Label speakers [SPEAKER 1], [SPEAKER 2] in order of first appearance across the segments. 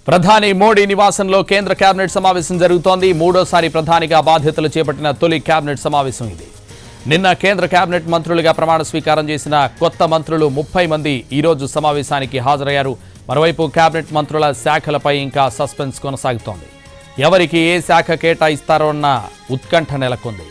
[SPEAKER 1] ప్రధాని మోడీ నివాసంలో కేంద్ర కేబినెట్ సమావేశం జరుగుతోంది. మూడోసారి ప్రధానిగా బాధ్యతలు చేపట్టిన తొలి కేబినెట్ సమావేశం ఇది. నిన్న కేంద్ర కేబినెట్ మంత్రులుగా ప్రమాణ స్వీకారం చేసిన కొత్త మంత్రులు 30 మంది ఈ రోజు సమావేశానికి హాజరయ్యారు. మరోవైపు కేబినెట్ మంత్రుల శాఖలపై ఇంకా సస్పెన్స్ కొనసాగుతోంది. ఎవరికి ఏ శాఖ కేటాయిస్తారో అన్న ఉత్కంఠ నెలకొంది.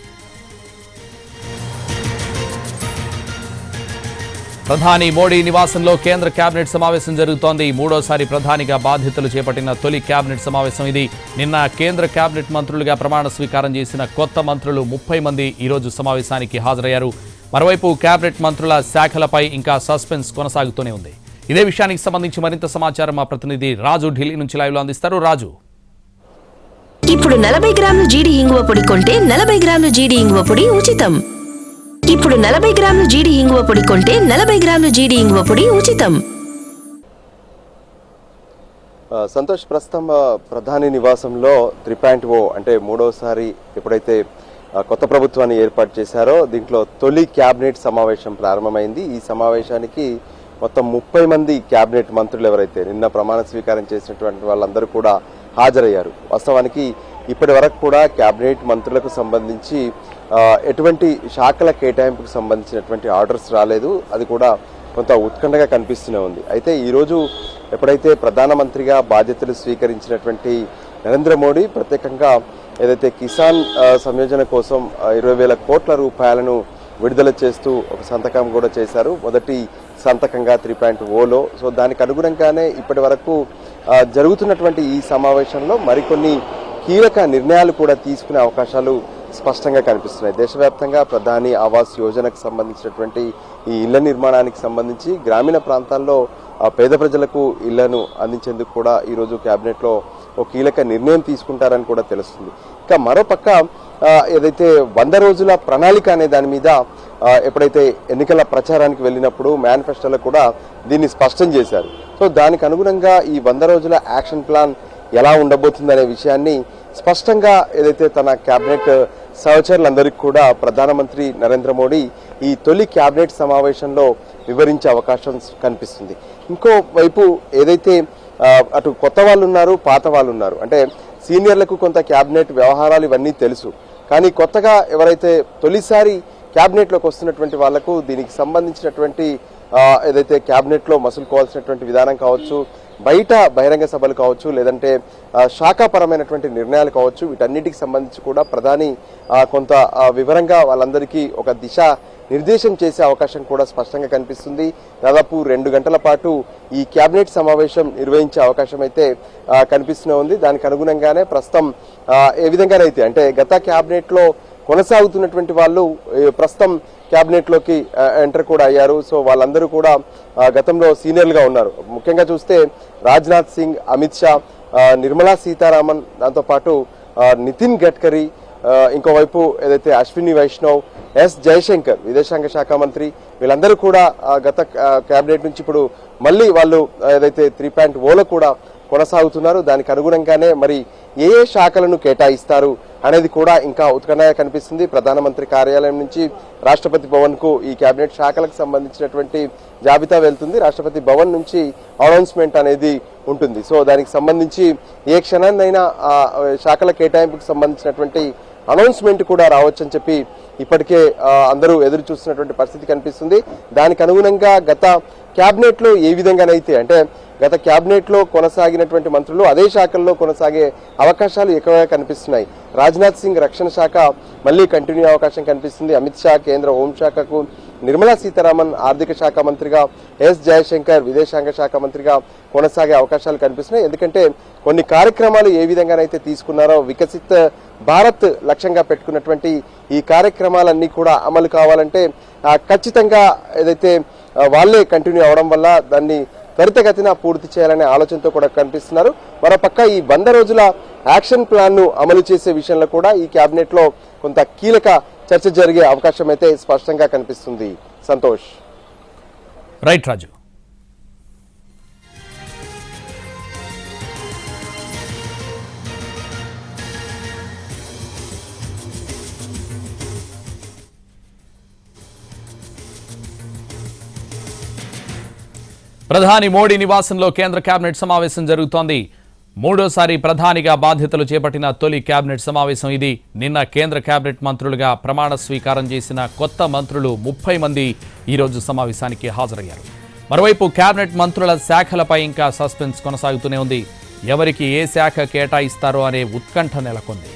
[SPEAKER 1] ప్రధాని మోడీ నివాసంలో కేంద్ర కేబినెట్ సమావేశం జరుగుతోంది. మూడోసారి ప్రధానిగా బాధ్యతలు చేపట్టిన తొలి కేబినెట్ సమావేశం ఇది. నిన్న కేంద్ర కేబినెట్ మంత్రులుగా ప్రమాణ స్వీకారం చేసిన కొత్త మంత్రులు 30 మంది ఈ రోజు సమావేశానికి హాజరయ్యారు. మరోవైపు కేబినెట్ మంత్రుల శాఖలపై ఇంకా సస్పెన్స్ కొనసాగుతూనే ఉంది. ఇదే విషయానికి సంబంధించి మరింత సమాచారం మా ప్రతినిధి రాజు ఢిల్లీ నుంచి లైవ్ లో అందిస్తారు. రాజు,
[SPEAKER 2] ఇప్పుడు 40 గ్రాముల జీడి ఇంగువ పొడి కొంటే 40 గ్రాముల జీడి ఇంగువ పొడి ఉచితం. ఇప్పుడు 40 గ్రాముల జీడి ఇంగువ పొడి కొంటే 40 గ్రాముల జీడి ఇంగువ పొడి ఉచితం.
[SPEAKER 3] సంతోష్, ప్రస్తుతం ప్రధాని నివాసంలో 3.0 అంటే మూడోసారి ఎప్పుడైతే కొత్త ప్రభుత్వాన్ని ఏర్పాటు చేశారో దీంట్లో తొలి క్యాబినెట్ సమావేశం ప్రారంభమైంది. ఈ సమావేశానికి మొత్తం 30 మంది క్యాబినెట్ మంత్రులు ఎవరైతే నిన్న ప్రమాణ స్వీకారం చేసినటువంటి వాళ్ళందరూ కూడా హాజరయ్యారు. వాస్తవానికి ఇప్పటి వరకు కూడా క్యాబినెట్ మంత్రులకు సంబంధించి ఎటువంటి శాఖల కేటాయింపుకు సంబంధించినటువంటి ఆర్డర్స్ రాలేదు. అది కూడా కొంత ఉత్కంఠగా కనిపిస్తూనే ఉంది. అయితే ఈరోజు ఎప్పుడైతే ప్రధానమంత్రిగా బాధ్యతలు స్వీకరించినటువంటి నరేంద్ర మోడీ ప్రత్యేకంగా ఏదైతే కిసాన్ సంయోజన కోసం 20,000 కోట్ల రూపాయలను విడుదల చేస్తూ ఒక సంతకం కూడా చేశారు. మొదటి సంతకంగా 3.0లో. సో దానికి అనుగుణంగానే ఇప్పటి వరకు జరుగుతున్నటువంటి ఈ సమావేశంలో మరికొన్ని కీలక నిర్ణయాలు కూడా తీసుకునే అవకాశాలు స్పష్టంగా కనిపిస్తున్నాయి. దేశవ్యాప్తంగా ప్రధాని ఆవాస్ యోజనకు సంబంధించినటువంటి ఈ ఇళ్ల నిర్మాణానికి సంబంధించి గ్రామీణ ప్రాంతాల్లో పేద ప్రజలకు ఇళ్లను అందించేందుకు కూడా ఈరోజు కేబినెట్లో ఒక కీలక నిర్ణయం తీసుకుంటారని కూడా తెలుస్తుంది. ఇంకా మరోపక్క ఏదైతే 100 రోజుల ప్రణాళిక అనే దాని మీద ఎప్పుడైతే ఎన్నికల ప్రచారానికి వెళ్ళినప్పుడు మేనిఫెస్టోలో కూడా దీన్ని స్పష్టం చేశారు. సో దానికి అనుగుణంగా ఈ 100 రోజుల యాక్షన్ ప్లాన్ ఎలా ఉండబోతుందనే విషయాన్ని స్పష్టంగా ఏదైతే తన కేబినెట్ సహచరులందరికీ కూడా ప్రధానమంత్రి నరేంద్ర మోడీ ఈ తొలి కేబినెట్ సమావేశంలో వివరించే అవకాశం కనిపిస్తుంది. ఇంకోవైపు ఏదైతే అటు కొత్త వాళ్ళు ఉన్నారు, పాత వాళ్ళు ఉన్నారు. అంటే సీనియర్లకు కొంత కేబినెట్ వ్యవహారాలు ఇవన్నీ తెలుసు. కానీ కొత్తగా ఎవరైతే తొలిసారి కేబినెట్లోకి వస్తున్నటువంటి వాళ్లకు దీనికి సంబంధించినటువంటి ఏదైతే కేబినెట్లో మసులుకోవాల్సినటువంటి విధానం కావచ్చు, బయట బహిరంగ సభలు కావచ్చు, లేదంటే శాఖాపరమైనటువంటి నిర్ణయాలు కావచ్చు, వీటన్నిటికి సంబంధించి కూడా ప్రధాని కొంత వివరంగా వాళ్ళందరికీ ఒక దిశ నిర్దేశం చేసే అవకాశం కూడా స్పష్టంగా కనిపిస్తుంది. దాదాపు 2 గంటల పాటు ఈ కేబినెట్ సమావేశం నిర్వహించే అవకాశం అయితే కనిపిస్తూనే ఉంది. దానికి అనుగుణంగానే ప్రస్తుతం ఏ విధంగానైతే అంటే గత కేబినెట్లో కొనసాగుతున్నటువంటి వాళ్ళు ప్రస్తుతం కేబినెట్లోకి ఎంటర్ కూడా అయ్యారు. సో వాళ్ళందరూ కూడా గతంలో సీనియర్లుగా ఉన్నారు. ముఖ్యంగా చూస్తే రాజ్నాథ్ సింగ్, అమిత్ షా, నిర్మలా సీతారామన్, దాంతోపాటు నితిన్ గడ్కరీ, ఇంకోవైపు ఏదైతే అశ్విని వైష్ణవ్, ఎస్ జయశంకర్ విదేశాంగ శాఖ మంత్రి, వీళ్ళందరూ కూడా గత కేబినెట్ నుంచి ఇప్పుడు మళ్ళీ వాళ్ళు ఏదైతే 3.0లో కూడా కొనసాగుతున్నారు. దానికి అనుగుణంగానే మరి ఏ శాఖలను కేటాయిస్తారు అనేది కూడా ఇంకా ఉత్కంఠగా కనిపిస్తుంది. ప్రధానమంత్రి కార్యాలయం నుంచి రాష్ట్రపతి భవన్ కు ఈ కేబినెట్ శాఖలకు సంబంధించినటువంటి జాబితా వెళ్తుంది. రాష్ట్రపతి భవన్ నుంచి అనౌన్స్మెంట్ అనేది ఉంటుంది. సో దానికి సంబంధించి ఏ క్షణాన్నైనా శాఖల కేటాయింపుకు సంబంధించినటువంటి అనౌన్స్మెంట్ కూడా రావచ్చని చెప్పి ఇప్పటికే అందరూ ఎదురు చూస్తున్నటువంటి పరిస్థితి కనిపిస్తుంది. దానికి అనుగుణంగా గత కేబినెట్ లో ఏ విధంగానైతే అంటే గత కేబినెట్ లో కొనసాగినటువంటి మంత్రులు అదే శాఖల్లో కొనసాగే అవకాశాలు ఎక్కువగా కనిపిస్తున్నాయి. రాజ్నాథ్ సింగ్ రక్షణ శాఖ మళ్లీ కంటిన్యూ అవకాశం కనిపిస్తుంది. అమిత్ షా కేంద్ర హోంశాఖకు, నిర్మలా సీతారామన్ ఆర్థిక శాఖ మంత్రిగా, ఎస్ జయశంకర్ విదేశాంగ శాఖ మంత్రిగా కొనసాగే అవకాశాలు కనిపిస్తున్నాయి. ఎందుకంటే కొన్ని కార్యక్రమాలు ఏ విధంగానైతే తీసుకున్నారో వికసిత్ భారత్ లక్ష్యంగా పెట్టుకున్నటువంటి ఈ కార్యక్రమాలన్నీ కూడా అమలు కావాలంటే ఖచ్చితంగా ఏదైతే వాళ్ళే కంటిన్యూ అవడం వల్ల దాన్ని త్వరితగతిన పూర్తి చేయాలనే ఆలోచనతో కూడా కనిపిస్తున్నారు. మరోపక్క ఈ 100 రోజుల యాక్షన్ ప్లాన్ ను అమలు చేసే విషయంలో కూడా ఈ కేబినెట్ లో కొంత కీలక చర్చ జరిగే అవకాశం అయితే స్పష్టంగా కనిపిస్తుంది. సంతోష్.
[SPEAKER 1] రైట్ రాజు. ప్రధాని మోడీ నివాసంలో కేంద్ర కేబినెట్ సమావేశం జరుగుతోంది. మూడోసారి ప్రధానిగా బాధ్యతలు చేపట్టిన తొలి కేబినెట్ సమావేశం ఇది. నిన్న కేంద్ర కేబినెట్ మంత్రులుగా ప్రమాణ స్వీకారం చేసిన కొత్త మంత్రులు 30 మంది ఈరోజు సమావేశానికి హాజరయ్యారు. మరోవైపు కేబినెట్ మంత్రుల శాఖలపై ఇంకా సస్పెన్స్ కొనసాగుతూనే ఉంది. ఎవరికి ఏ శాఖ కేటాయిస్తారో అనే ఉత్కంఠ నెలకొంది.